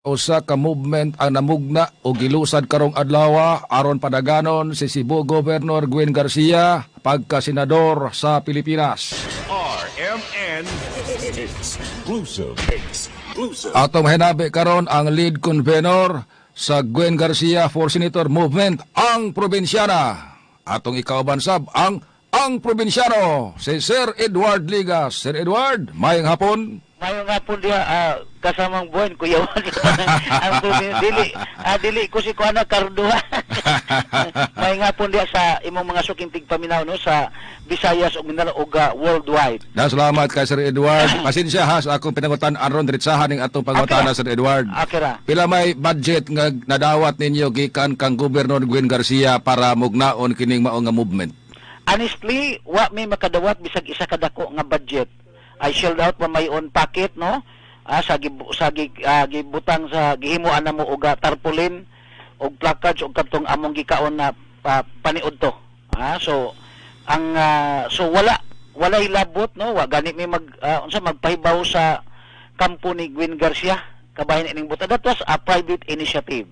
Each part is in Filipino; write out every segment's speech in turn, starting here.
Usa ka movement ang namugna o gilusad karong adlaw aron padaganon si Cebu Governor Gwen Garcia pagka senador sa Pilipinas. RMN exclusive. Atong hinabi karon ang lead convener sa Gwen Garcia for Senator Movement ang probinsyana. Atong ikauban sab ang probinsyano si Sir Edward Ligas. Sir Edward, mayong hapon. Mayo nga po dia kasamang buwan kuya ang dili ko si kuana Carduha. May nga po dia sa imong mga suking tigpaminaw no sa Visayas ug Mindanao ug worldwide. Salamat kay Sir Edward. Pasensya ha sa akong pinangutan aron diretsahan ning atong pangutana Sir Edward. Akira. Pila may budget nga nadawat ninyo gikan kang Gobernador Gwen Garcia para mugnaon kining mao nga movement? Honestly, wa may makadawat bisag isa ka dako nga budget. I shelled out pa my own packet no gibutang sa gihimuan na mo og tarpaulin og placards og katong among gikaon na paniud to so ang so walay labot no wa gani may magpahibaw sa kampo ni Gwen Garcia kabahin ining buta. That was a private initiative.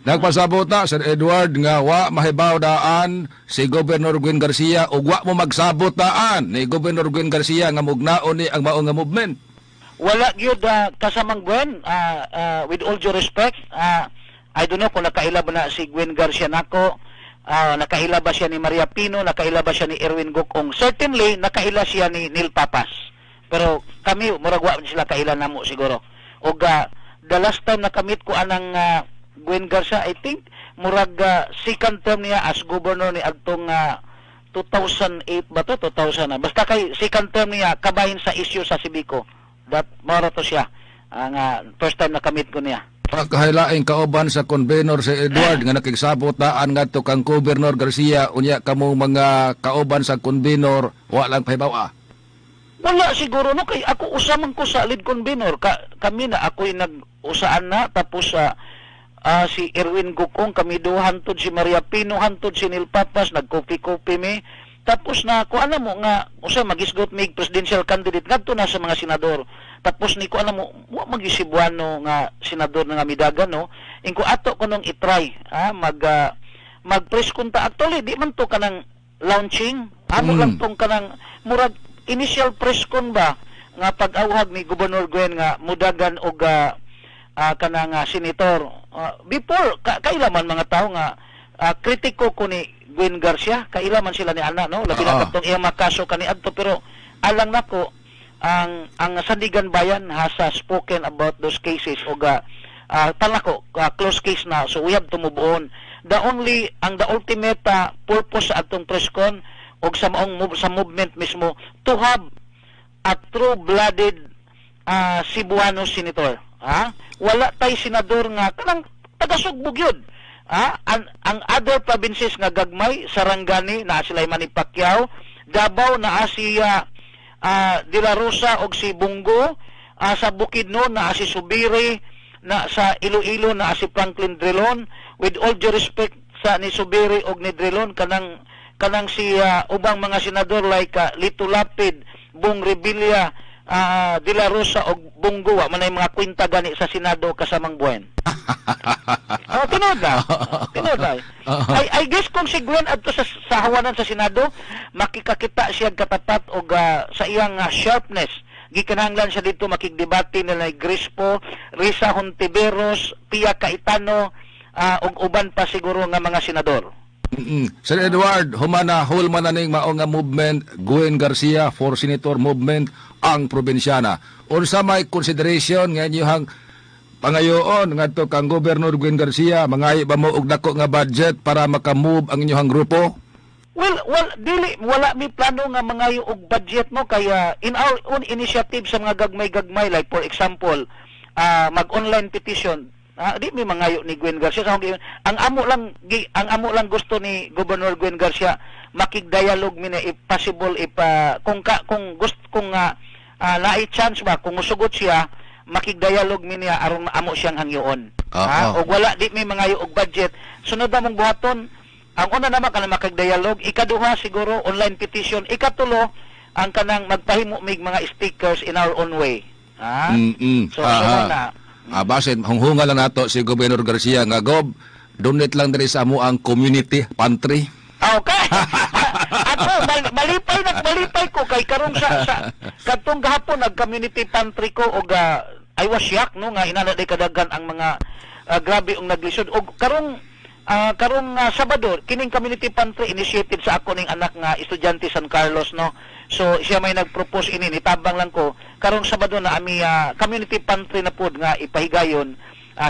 Nagpasabot na Sir Edward nga wa mahibaw daan si Gobernador Gwen Garcia ug wa mo magsabot daan ni Gobernador Gwen Garcia nga mugnaon ni ang mao nga movement. Wala gyud kasamang Gwen with all due respect I don't know kung nakaila ba na si Gwen Garcia nako nakaila ba siya ni Maria Pino, nakaila ba siya ni Erwin Gokong. Certainly nakaila siya ni Neil Papas. Pero kami murag wa sila kaila namo siguro. Og the last time nakamit ko anang Gwen Garcia, I think murag second term niya as governor ni adtong 2008 ba to 2000 na. Basta kay second term niya kabahin sa issue sa Sibico. That mora to siya ang first time nakamit ko niya. Pagkahilaing kauban sa convenor si Edward nga nakigsabot daan ngadto kang Gobernador Garcia unya kamo mga kauban sa convenor wa lang pahibaw Wala siguro no kay ako usaman ko sa lead convener kami na ako'y nag-usaan na tapos si Erwin Gukong kami do hantod si Maria Pino hantod si Neil Papas nagkopi-kopi mi tapos na ko alam mo nga usa magisgot mig presidential candidate ngadto na sa mga senador tapos ni ko alam mo wa magisibuano nga senador nga midagan no ingko ato ko nung i-try mag press kunta actually di man to kanang launching lang tong kanang murag initial press con ba nga pag-awhag ni Gobernador Gwen nga mudagan og kanang senator before kailaman mga tao nga kritiko ko ni Gwen Garcia kailaman sila ni ana no labi na katong iyang makaso kaniadto pero alang nako ang Sandigan Bayan has spoken about those cases og talako close case na so we have to move on. The ultimate purpose sa atong press con og sa movement mismo to have a true-blooded Cebuano senator. Wala tay senador nga kanang taga-Sugbog yun. Ang other provinces nga gagmay, Sarangani na sila Manny Pacquiao, Davao na si De La Rosa og si Bungo, sa Bukidnon na si Subiri, na sa Iloilo na si Franklin Drilon. With all due respect sa ni Subiri og ni Drilon kanang si ubang mga senador like Lito Lapid, Bong Revilla, De La Rosa og Bungo wa manay mga kwenta gani sa Senado kasamang buwan. Tinod na. I guess kung si Gwen adto sa hawanan sa Senado makikakita siya katapat og sa iyang sharpness gikinahanglan siya dito makigdebate nila Grispo, Risa Hontiveros, Pia Cayetano og uban pa siguro nga mga senador. Sir Edward, hulman na ning mao nga movement Gwen Garcia for Senator Movement ang probinsyana. Unsa may consideration nga inyong pangayoon ngadto kang Gobernador Gwen Garcia mangayo ba mo og dako nga budget para maka-move ang inyong grupo? Well, dili wala mi plano nga mangayo og budget no kaya in our own initiative sa mga gagmay-gagmay like for example mag-online petition di mi mangayo ni Gwen Garcia ang amo lang gusto ni Gobernador Gwen Garcia makig-dialogue mi na if possible kung naay chance ba kung musugot siya makig-dialogue mi niya aron amo siyang hangyoon og wala di mi mangayo og budget sunod na mong buhaton ang una naman kanang makig-dialogue ikaduha siguro online petition ikatulo ang kanang magpahimo mig mga stickers in our own way so na Basin, hunghunga lang nato si Gobernador Garcia nga, Gob, donate lang diri sa amo ang community pantry. Okay. Ako, malipay ko kay karong sa katong gahapon nag-community pantry ko og I was shocked no nga inana day kadaghan ang mga grabe ang naglisod og karong Sabado kining community pantry initiated sa ako ning anak nga estudyante San Carlos no. So siya may nag-propose ini nitabang lang ko karong Sabado na ami community pantry na pud nga ipahigayon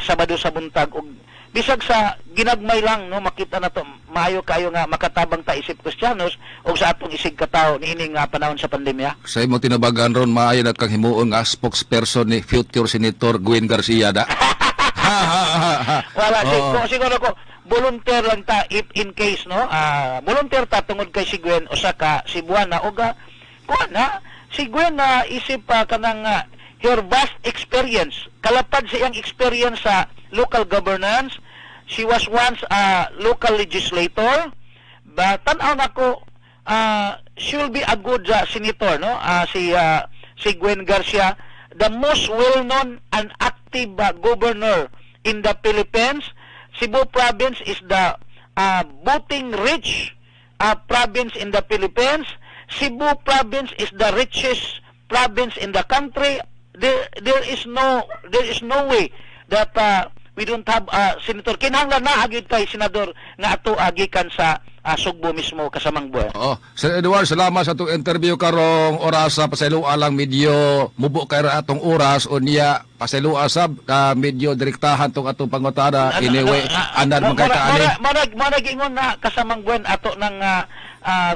Sabado sa buntag og bisag sa ginagmay lang no makita na to maayo kayo nga makatabang ta isip Kristiyanos o sa atong isig katawo niining panahon sa pandemya. Sa imo tinabagan ron maayo na kang himuon nga spokesperson ni future Senator Gwen Garcia da. Wala siguro ko volunteer lang ta if in case no volunteer ta tungod kay si Gwen usa ka Cebuana o kuana si Gwen na isip kanang her vast experience kalapad sa iyang experience sa local governance. She was once a local legislator, but tanaw nako she will be a good senator no si Gwen Garcia, the most well-known and active governor in the Philippines. Cebu province is the voting rich province in the Philippines. Cebu province is the richest province in the country. There is no way that we don't have senator. Kinahanglan na agad kay senador nga ato agikan sa Sugbo mismo kasamang buwan. Sir Edward, salamat sa itong interview karong oras sa pasalua lang medyo mubo kay ra atong oras o niya pasalua sab ka medyo direktahan tong atong pangutada anyway andar man kay kaani. Marag ingon na kasamang buwan ato nang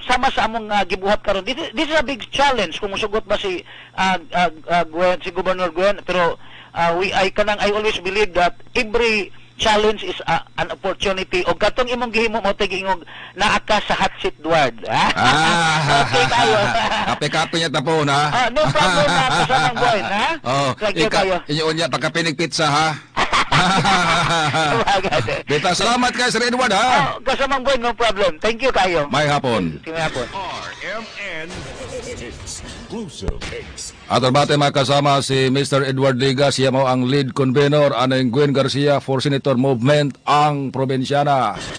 sama sa among gibuhat karon. This is a big challenge kung musugot ba si Gwen, si Governor Gwen, pero I always believe that every challenge is an opportunity o katong imong gihimo mo tigingog naa ka sa hot seat Edward. Okay tayo. Kape-kape niya tapo na. No problem na kasamang Gwen ha. Inyo niya pagkapinig pizza ha. Beta, salamat kay Sir Edward ha. Kasamang Gwen, no problem. Thank you kayo. May hapon. May hapon. RMN Exclusive. At bate makasama si Mr. Edward Liga, siya mo ang lead convener aning Gwen Garcia for Senator Movement ang Probensyana.